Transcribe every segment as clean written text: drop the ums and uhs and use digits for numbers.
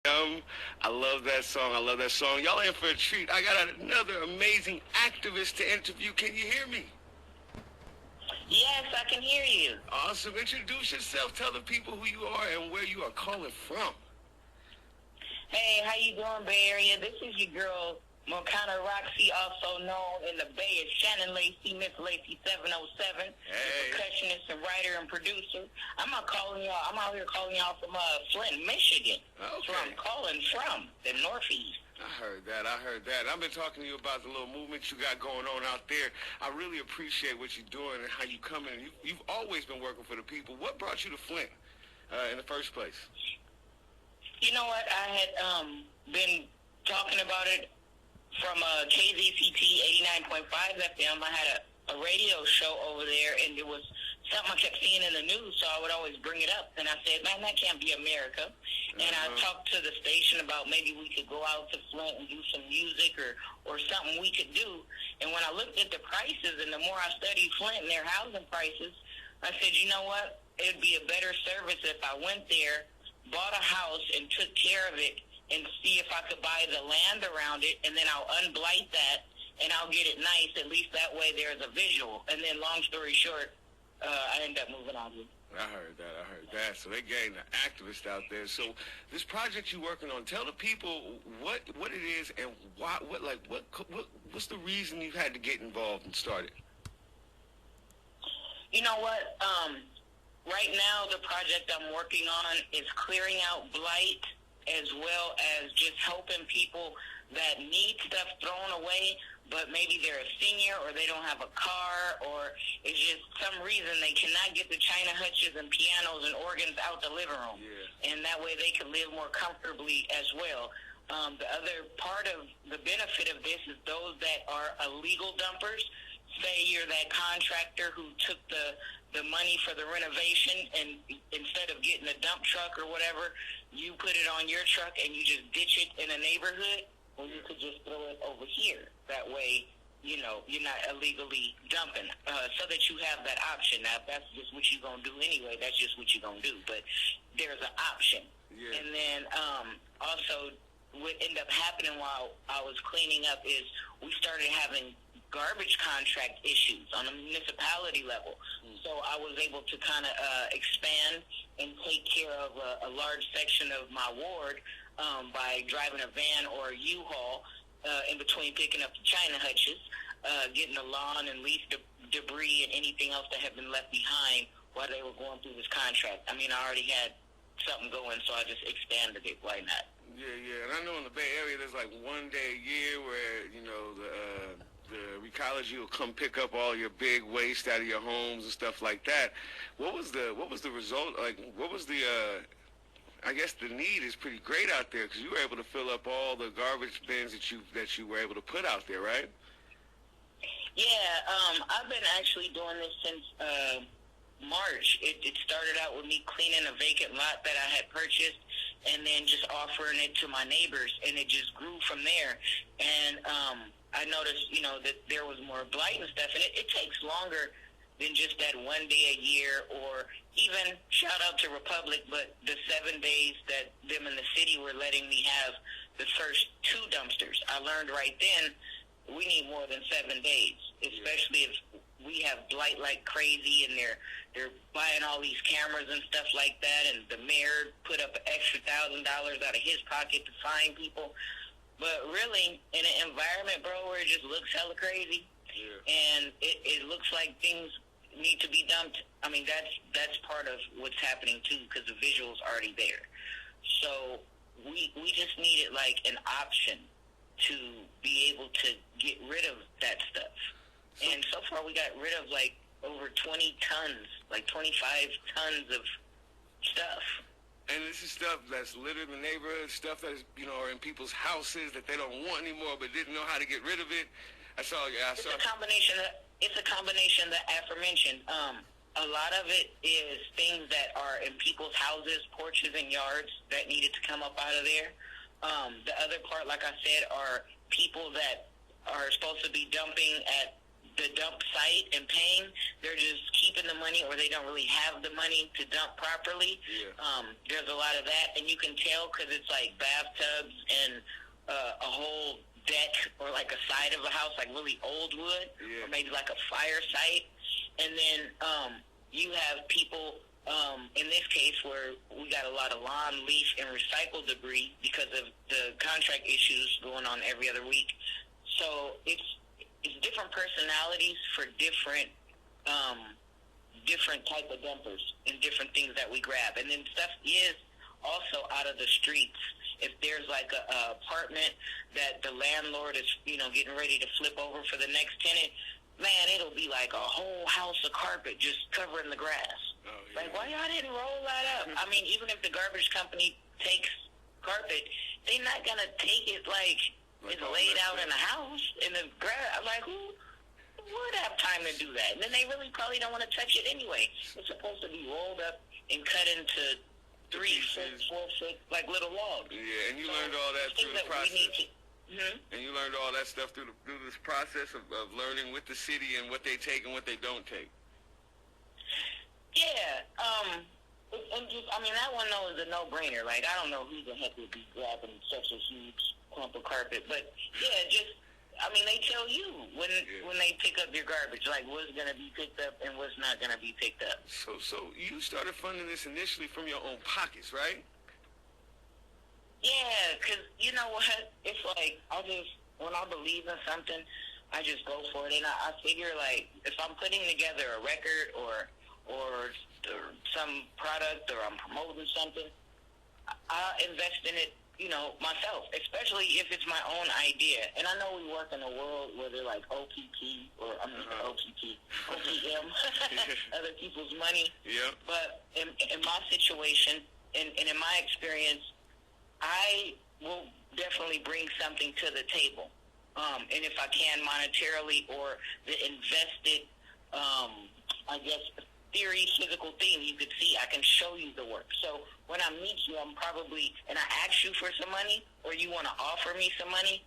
I love that song. I love that song. Y'all in for a treat. I got another amazing activist to interview. Can you hear me? Yes, I can hear you. Awesome. Introduce yourself. Tell the people who you are and where you are calling from. Hey, how you doing, Bay Area? This is your girl, Macana Roxie, also known in the Bay as ShannonLacy, Miss Lacy 707. Hey. Percussionist and writer and producer. I'm out here calling y'all from Flint, Michigan. Okay. That's where I'm calling from, the Northeast. I heard that. I've been talking to you about the little movement you got going on out there. I really appreciate what you're doing and how you come in. You've always been working for the people. What brought you to Flint in the first place? You know what? I had been talking about it from KZCT 89.5 FM. I had a radio show over there, and it was something I kept seeing in the news, so I would always bring it up. And I said, man, that can't be America. And I talked to the station about maybe we could go out to Flint and do some music or something we could do. And when I looked at the prices, and the more I studied Flint and their housing prices, I said, you know what? It would be a better service if I went there, bought a house, and took care of it, and see if I could buy the land around it, and then I'll unblight that, and I'll get it nice. At least that way there's a visual. And then long story short, I ended up moving on. I heard that. So they getting an activist out there. So this project you're working on, tell the people what it is and why. What's the reason you had to get involved and start it? You know what? Right now, the project I'm working on is clearing out blight, as well as just helping people that need stuff thrown away, but maybe they're a senior or they don't have a car, or it's just some reason they cannot get the china hutches and pianos and organs out the living room. Yeah. And that way they can live more comfortably as well. The other part of the benefit of this is those that are illegal dumpers. Say you're that contractor who took the money for the renovation, and instead of getting a dump truck or whatever, you put it on your truck and you just ditch it in a neighborhood, or you could just throw it over here. That way, you know, you're not illegally dumping, so that you have that option. Now, if that's just what you're going to do anyway, that's just what you're going to do. But there's an option. Yeah. And then also what ended up happening while I was cleaning up is we started having garbage contract issues on a municipality level. So I was able to kind of expand and take care of a large section of my ward by driving a van or a U-Haul in between picking up the china hutches, getting the lawn and leaf debris and anything else that had been left behind while they were going through this contract. I mean, I already had something going, so I just expanded it. Why not? Yeah. And I know in the Bay Area there's like one day a year where, you know, the ecology will come pick up all your big waste out of your homes and stuff like that. What was the result? Like, what was the I guess the need is pretty great out there because you were able to fill up all the garbage bins that you were able to put out there, right? Yeah, I've been actually doing this since March. It started out with me cleaning a vacant lot that I had purchased, and then just offering it to my neighbors, and it just grew from there. And I noticed, you know, that there was more blight and stuff, and it takes longer than just that one day a year, or even, shout out to Republic, but the 7 days that them in the city were letting me have the first 2 dumpsters. I learned right then we need more than 7 days, especially if we have blight like crazy, and they're buying all these cameras and stuff like that, and the mayor put up an extra $1,000 out of his pocket to fine people. But really, in an environment, bro, where it just looks hella crazy, and it looks like things need to be dumped, I mean, that's part of what's happening, too, because the visual's already there. So we just needed, like, an option to be able to get rid of that stuff. And so far, we got rid of, like, over 20 tons, like 25 tons of stuff. And this is stuff that's littered in the neighborhood, stuff that is, you know, are in people's houses that they don't want anymore, but didn't know how to get rid of it. It's a combination. It's a combination of the aforementioned. A lot of it is things that are in people's houses, porches, and yards that needed to come up out of there. The other part, like I said, are people that are supposed to be dumping at the dump site and paying. They're just keeping the money, or they don't really have the money to dump properly. Yeah. There's a lot of that, and you can tell because it's like bathtubs and a whole deck or like a side of a house, like really old wood, or maybe like a fire site. And then you have people, in this case, where we got a lot of lawn, leaf, and recycle debris because of the contract issues going on every other week. So it's different personalities for different type of dumpers and different things that we grab. And then stuff is also out of the streets. If there's like a apartment that the landlord is, getting ready to flip over for the next tenant, man, it'll be like a whole house of carpet just covering the grass. Oh, yeah. Like, why y'all didn't roll that up? I mean, even if the garbage company takes carpet, they're not going to take it like it's laid out in a house in the grass. I'm like, who would have time to do that? And then they really probably don't want to touch it anyway. It's supposed to be rolled up and cut into 3 foot, 4 foot, like little logs. Yeah, and you learned all that through the process. And you learned all that stuff through this process of learning with the city and what they take and what they don't take. Yeah, and just, I mean, that one though is a no-brainer. Like, I don't know who the heck would be grabbing such a huge clump of carpet, but yeah, just, I mean, they tell you when they pick up your garbage, like what's gonna be picked up and what's not gonna be picked up. So you started funding this initially from your own pockets, right? Yeah, because you know what? It's like, when I believe in something, I just go for it. And I figure, like, if I'm putting together a record or some product, or I'm promoting something, I'll invest in it, myself, especially if it's my own idea. And I know we work in a world where they're like OPM, other people's money. Yeah. But in my situation, and in my experience, I will definitely bring something to the table. And if I can monetarily, or the invested, theory, physical thing you could see, I can show you the work. So when I meet you, and I ask you for some money, or you want to offer me some money,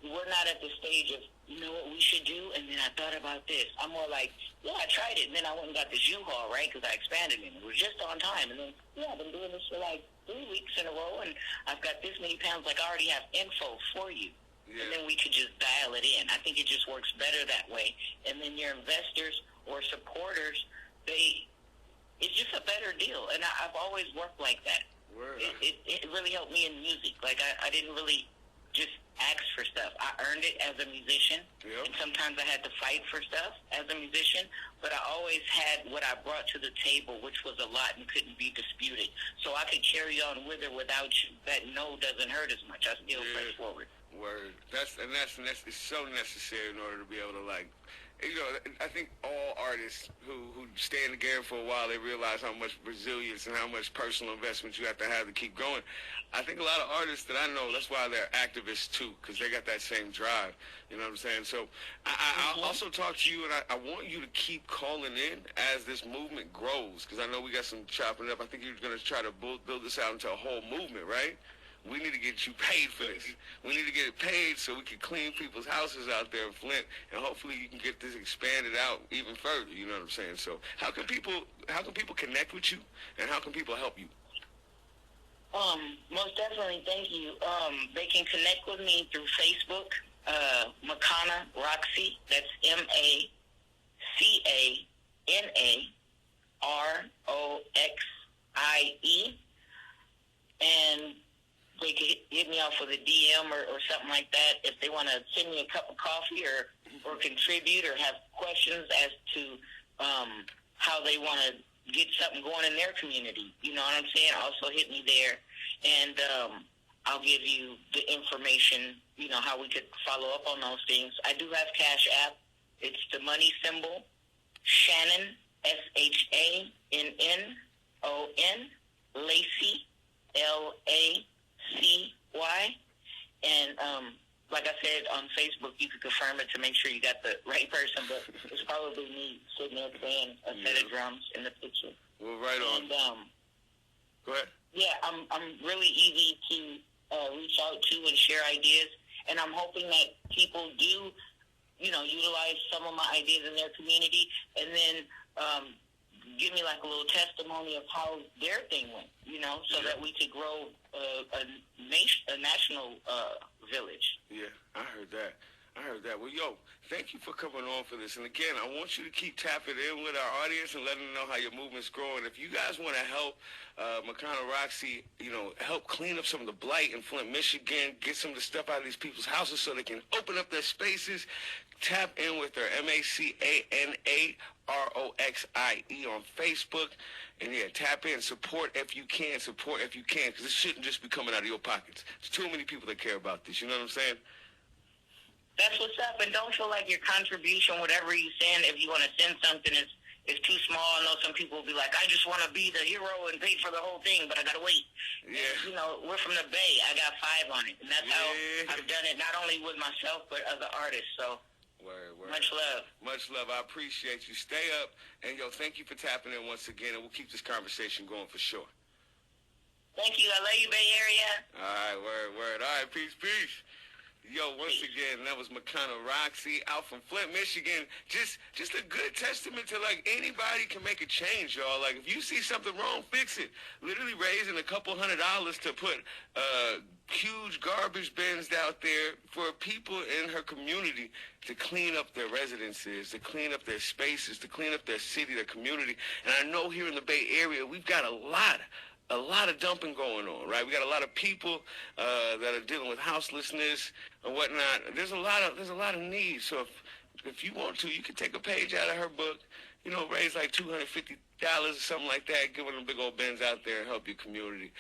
we're not at the stage of, you know what we should do, and then I thought about this. I'm more like, yeah, I tried it, and then I went and got this U-Haul, right, because I expanded it. It was just on time. And then, I've been doing this for like 3 weeks in a row, and I've got this many pounds. Like, I already have info for you. Yeah. And then we could just dial it in. I think it just works better that way. And then your investors or supporters, it's just a better deal. And I've always worked like that. Word. It really helped me in music. Like, I didn't really just ask for stuff. I earned it as a musician. Yep. And sometimes I had to fight for stuff as a musician. But I always had what I brought to the table, which was a lot and couldn't be disputed. So I could carry on with or without you. That no doesn't hurt as much. I still press forward. Word. That's so necessary in order to be able to, like, I think all artists who stay in the game for a while, they realize how much resilience and how much personal investment you have to keep going. I think a lot of artists that I know, that's why they're activists too, because they got that same drive. You know what I'm saying? So I'll also talk to you, and I want you to keep calling in as this movement grows, because I know we got some chopping up. I think you're going to try to build this out into a whole movement, right? We need to get you paid for this. We need to get it paid so we can clean people's houses out there in Flint, and hopefully you can get this expanded out even further. You know what I'm saying? So how can people connect with you, and how can people help you? Most definitely, thank you. They can connect with me through Facebook, Macana Roxie. That's MACANAROXIE, and they could hit me off with a DM or something like that if they want to send me a cup of coffee or contribute or have questions as to how they want to get something going in their community. You know what I'm saying? Also hit me there, and I'll give you the information, how we could follow up on those things. I do have CashApp. It's the money symbol, Shannon, SHANNON, Lacy, LACY, and like I said, on Facebook, you can confirm it to make sure you got the right person, but it's probably me sitting there playing a set of drums in the picture. Well, right on. And, go ahead. Yeah, I'm really easy to reach out to and share ideas, and I'm hoping that people do utilize some of my ideas in their community, and then give me like a little testimony of how their thing went, so that we could grow a national village. Yeah, I heard that. Well, thank you for coming on for this. And again, I want you to keep tapping in with our audience and letting them know how your movement's growing. If you guys want to help Macana Roxie, help clean up some of the blight in Flint, Michigan, get some of the stuff out of these people's houses so they can open up their spaces, tap in with her, MACANAROXIE on Facebook. And yeah, tap in, support if you can, because this shouldn't just be coming out of your pockets. There's too many people that care about this, you know what I'm saying? That's what's up, and don't feel like your contribution, whatever you send, if you want to send something, is too small. I know some people will be like, I just want to be the hero and pay for the whole thing, but I got to wait. Yeah. And, we're from the Bay. I got 5 on it, and that's how I've done it, not only with myself, but other artists, so word. Much love. Much love. I appreciate you. Stay up, and, thank you for tapping in once again, and we'll keep this conversation going for sure. Thank you. I love you, Bay Area. All right, word. All right, peace. Once again, that was Macana Roxie out from Flint, Michigan. Just a good testament to, anybody can make a change, y'all. Like, if you see something wrong, fix it. Literally raising a couple $100 to put huge garbage bins out there for people in her community to clean up their residences, to clean up their spaces, to clean up their city, their community. And I know here in the Bay Area, we've got a lot of dumping going on, right? We got a lot of people that are dealing with houselessness and whatnot. There's a lot of needs. So if you want to, you can take a page out of her book, raise like $250 or something like that, give them big old bins out there and help your community.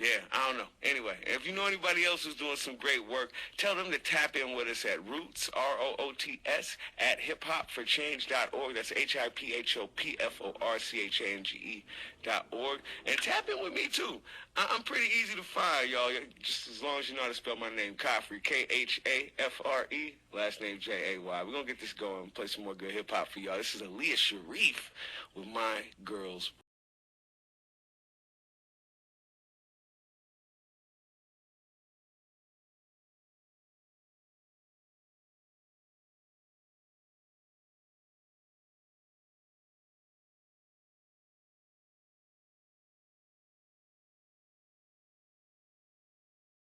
Yeah, I don't know. Anyway, if you know anybody else who's doing some great work, tell them to tap in with us at Roots, ROOTS, at hiphopforchange.org. That's HIPHOPFORCHANGE.org. And tap in with me, too. I'm pretty easy to find, y'all. Just as long as you know how to spell my name, Khafrey, Khafre, last name Jay. We're going to get this going and play some more good hip-hop for y'all. This is Aaliyah Sharif with My Girls.